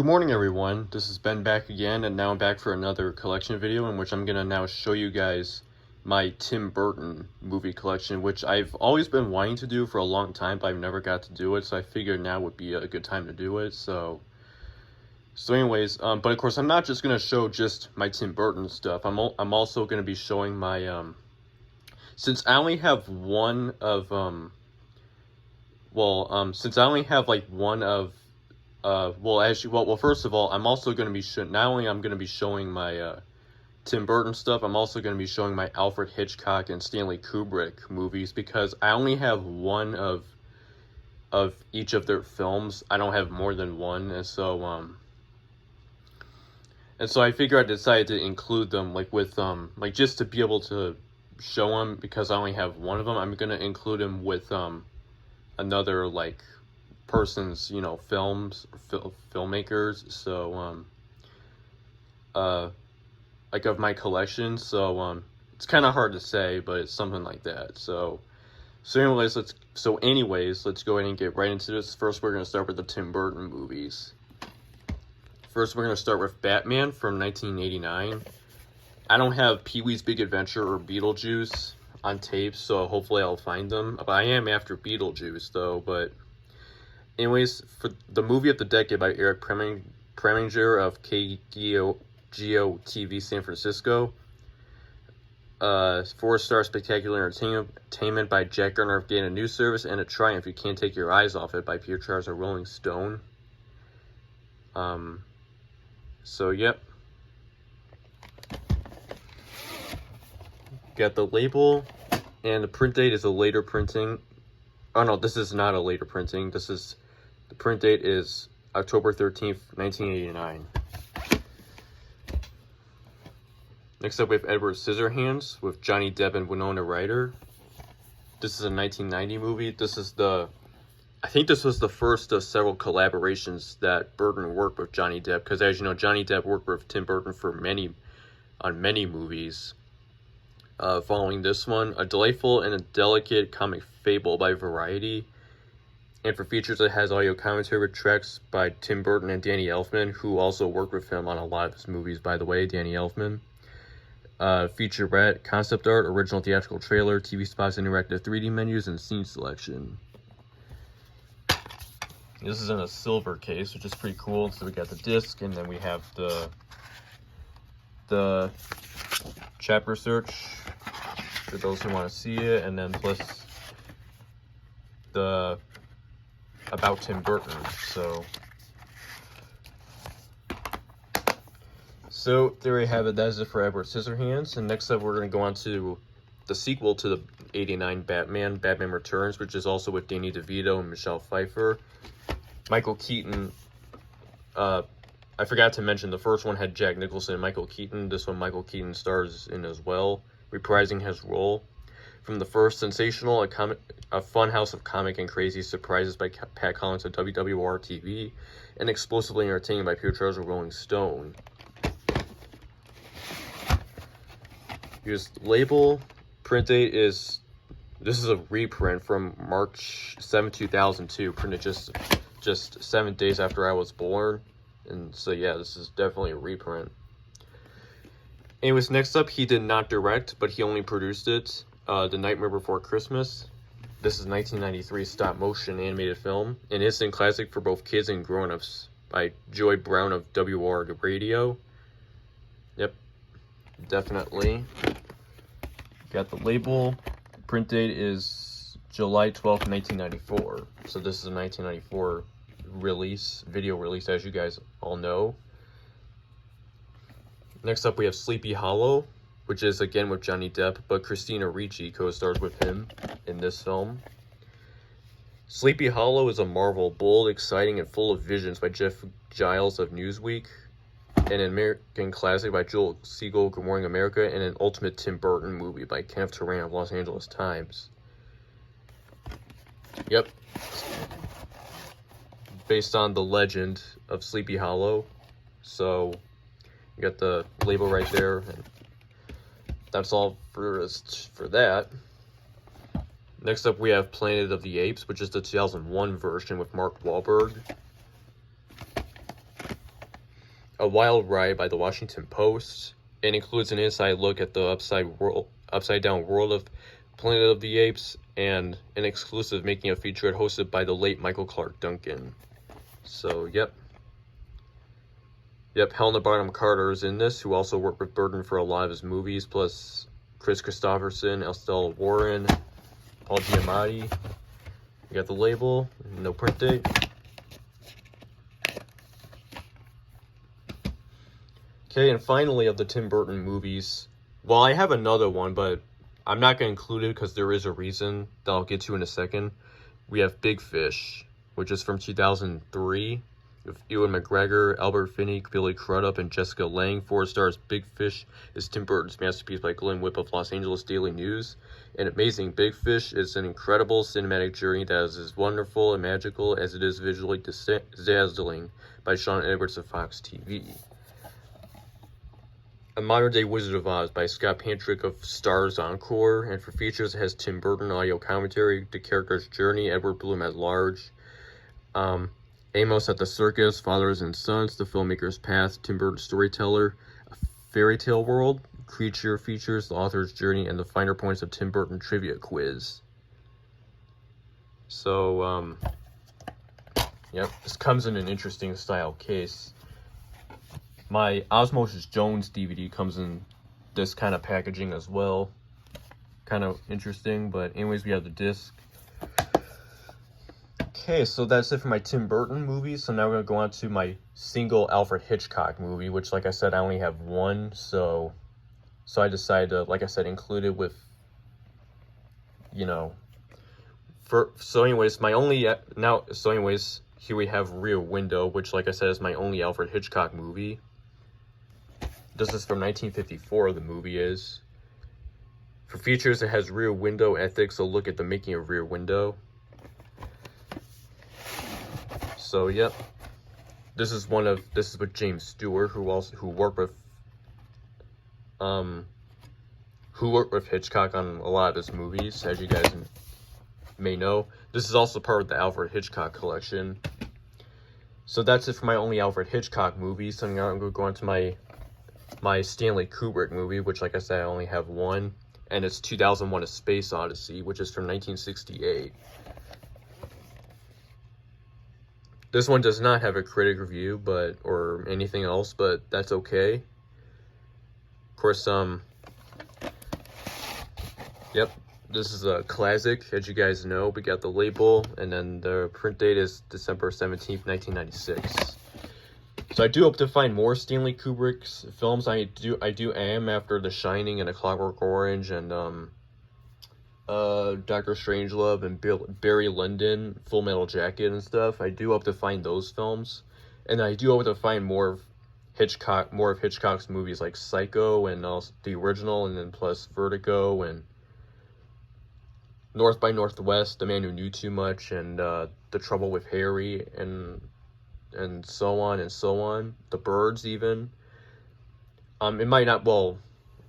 Good morning, everyone. This is Ben back again, and now I'm back for another collection video in which I'm going to now show you guys my Tim Burton movie collection, which I've always been wanting to do for a long time, but I've never got to do it, so I figured now would be a good time to do it. So anyways, but of course, I'm not just going to show just my Tim Burton stuff. I'm also going to be showing my, since I only have one of, since I only have like one of, first of all, I'm also going to be not only I'm going to be showing my Tim Burton stuff, I'm also going to be showing my Alfred Hitchcock and Stanley Kubrick movies, because I only have one of each of their films. I don't have more than one, and so I figure I decided to include them with like just to be able to show them, because I only have one of them. I'm going to include them with another like person's filmmakers, so like of my collection, so it's kind of hard to say, but it's something like that. So anyways, let's go ahead and get right into this. First, we're going to start with the Tim Burton movies. First, we're going to start with Batman from 1989. I don't have Pee-wee's Big Adventure or Beetlejuice on tape, so hopefully I'll find them. But I am after Beetlejuice, though. But anyways, for the movie of the decade by Eric Preminger of KGO TV San Francisco. 4-star spectacular entertainment by Jack Garner of Dana News Service, and a triumph you can't take your eyes off it by Peter Charles of Rolling Stone. So yep. Got the label, and the print date is a later printing. Oh no, this is not a later printing. The print date is October 13th, 1989. Next up, we have Edward Scissorhands with Johnny Depp and Winona Ryder. This is a 1990 movie. I think this was the first of several collaborations that Burton worked with Johnny Depp, because as you know, Johnny Depp worked with Tim Burton on many movies. Following this one, a delightful and a delicate comic fable by Variety. And for features, it has audio commentary with tracks by Tim Burton and Danny Elfman, who also worked with him on a lot of his movies, by the way, Danny Elfman. Featurette, concept art, original theatrical trailer, TV spots, interactive 3D menus, and scene selection. This is in a silver case, which is pretty cool. So we got the disc, and then we have the chapter search for those who want to see it, and then plus the about Tim Burton. So there we have it. That is it for Edward Scissorhands. And next up, we're going to go on to the sequel to the 89 Batman Returns, which is also with Danny DeVito and Michelle Pfeiffer. Michael Keaton, I forgot to mention, the first one had Jack Nicholson and Michael Keaton. This one, Michael Keaton stars in as well, reprising his role. From the first, sensational, a fun house of comic and crazy surprises by Pat Collins of WWR-TV, and explosively entertaining by Peter Charles of Rolling Stone. Here's the label. Print date is, this is a reprint from March 7, 2002, printed just 7 days after I was born. And so yeah, this is definitely a reprint. Anyways, next up, he did not direct, but he only produced it. The Nightmare Before Christmas. This is 1993 stop-motion animated film, an instant classic for both kids and grown-ups by Joy Brown of WR Radio. Yep, definitely. Got the label. Print date is July 12th, 1994. So this is a 1994 video release, as you guys all know. Next up, we have Sleepy Hollow, which is again with Johnny Depp, but Christina Ricci co-stars with him in this film. Sleepy Hollow is a Marvel, bold, exciting, and full of visions by Jeff Giles of Newsweek, an American classic by Joel Siegel, Good Morning America, and an ultimate Tim Burton movie by Kenneth Turan of Los Angeles Times. Yep. Based on the legend of Sleepy Hollow. So, you got the label right there, and that's all for that. Next up, we have Planet of the Apes, which is the 2001 version with Mark Wahlberg. A Wild Ride by the Washington Post. It includes an inside look at the upside down world of Planet of the Apes, and an exclusive making of featurette hosted by the late Michael Clark Duncan. So, yep, Helena Bonham Carter is in this, who also worked with Burton for a lot of his movies, plus Chris Christopherson, Estelle Warren, Paul Giamatti. You got the label, no print date. Okay, and finally, of the Tim Burton movies, well, I have another one, but I'm not going to include it because there is a reason that I'll get to in a second. We have Big Fish, which is from 2003, with Ewan McGregor, Albert Finney, Billy Crudup, and Jessica Lange. 4 stars. Big Fish is Tim Burton's masterpiece by Glenn Whipp of Los Angeles Daily News. An amazing Big Fish is an incredible cinematic journey that is as wonderful and magical as it is visually dazzling, by Sean Edwards of Fox TV. A Modern Day Wizard of Oz by Scott Pantrick of Stars Encore, and for features it has Tim Burton audio commentary, the character's journey, Edward Bloom at large, Amos at the Circus, Fathers and Sons, The Filmmaker's Path, Tim Burton Storyteller, A Fairy Tale World, Creature Features, The Author's Journey, and the Finer Points of Tim Burton Trivia Quiz. So, yep, this comes in an interesting style case. My Osmosis Jones DVD comes in this kind of packaging as well. Kind of interesting, but anyways, we have the disc. Okay, so that's it for my Tim Burton movies. So now we're going to go on to my single Alfred Hitchcock movie, which, like I said, I only have one. So I decided to, like I said, include it with, you know, so anyways, here we have Rear Window, which, like I said, is my only Alfred Hitchcock movie. This is from 1954, the movie is. For features, it has Rear Window Ethics, a look at the making of Rear Window. So, yep. This is with James Stewart, who worked with Hitchcock on a lot of his movies, as you guys may know. This is also part of the Alfred Hitchcock collection. So that's it for my only Alfred Hitchcock movie. So now I'm going to go on to my Stanley Kubrick movie, which, like I said, I only have one, and it's 2001: A Space Odyssey, which is from 1968. This one does not have a critic review, or anything else, but that's okay. Of course, yep, this is a classic, as you guys know. We got the label, and then the print date is December 17th, 1996. So I do hope to find more Stanley Kubrick's films. I am after The Shining and A Clockwork Orange and Dr. Strangelove and Barry Lyndon, Full Metal Jacket and stuff. I do hope to find those films, and I do hope to find more of Hitchcock's movies like Psycho and also the original, and then plus Vertigo and North by Northwest, The Man Who Knew Too Much, and The Trouble with Harry, and so on and so on. The Birds, even. It might not, well,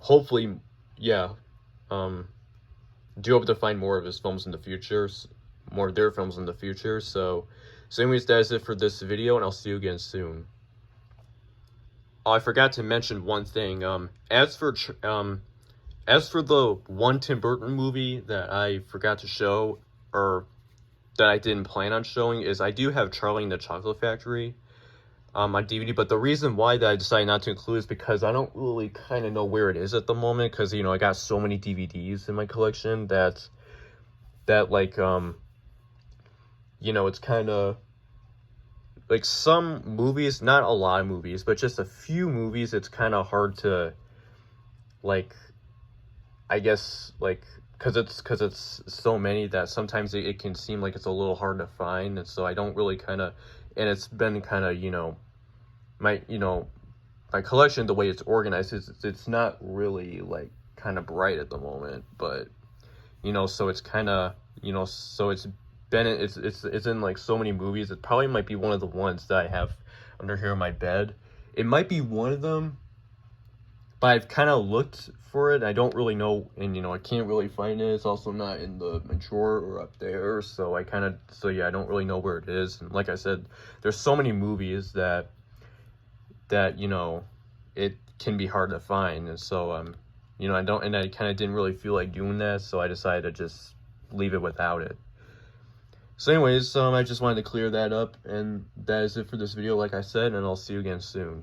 hopefully, yeah. Do hope to find more of his films in the future, more of their films in the future. So anyways, that is it for this video, and I'll see you again soon. Oh, I forgot to mention one thing. As for the one Tim Burton movie that I forgot to show, or that I didn't plan on showing, is I do have Charlie and the Chocolate Factory on DVD, but the reason why that I decided not to include is because I don't really kind of know where it is at the moment, because, you know, I got so many DVDs in my collection that like, you know, it's kind of, like, some movies, not a lot of movies, but just a few movies, it's kind of hard to, like, I guess, like, because it's so many that sometimes it can seem like it's a little hard to find, and so I don't really kind of, and it's been kind of, you know, my collection, the way it's organized, it's not really, like, kind of bright at the moment, but, you know, so it's kind of, you know, so it's in, like, so many movies. It probably might be one of the ones that I have under here in my bed. It might be one of them, but I've kind of looked for it. I don't really know, and, you know, I can't really find it. It's also not in the drawer or up there, so yeah, I don't really know where it is. And like I said, there's so many movies that that, you know, it can be hard to find. And so, you know, I kind of didn't really feel like doing that, so I decided to just leave it without it. So anyways, I just wanted to clear that up, and that is it for this video, like I said, and I'll see you again soon.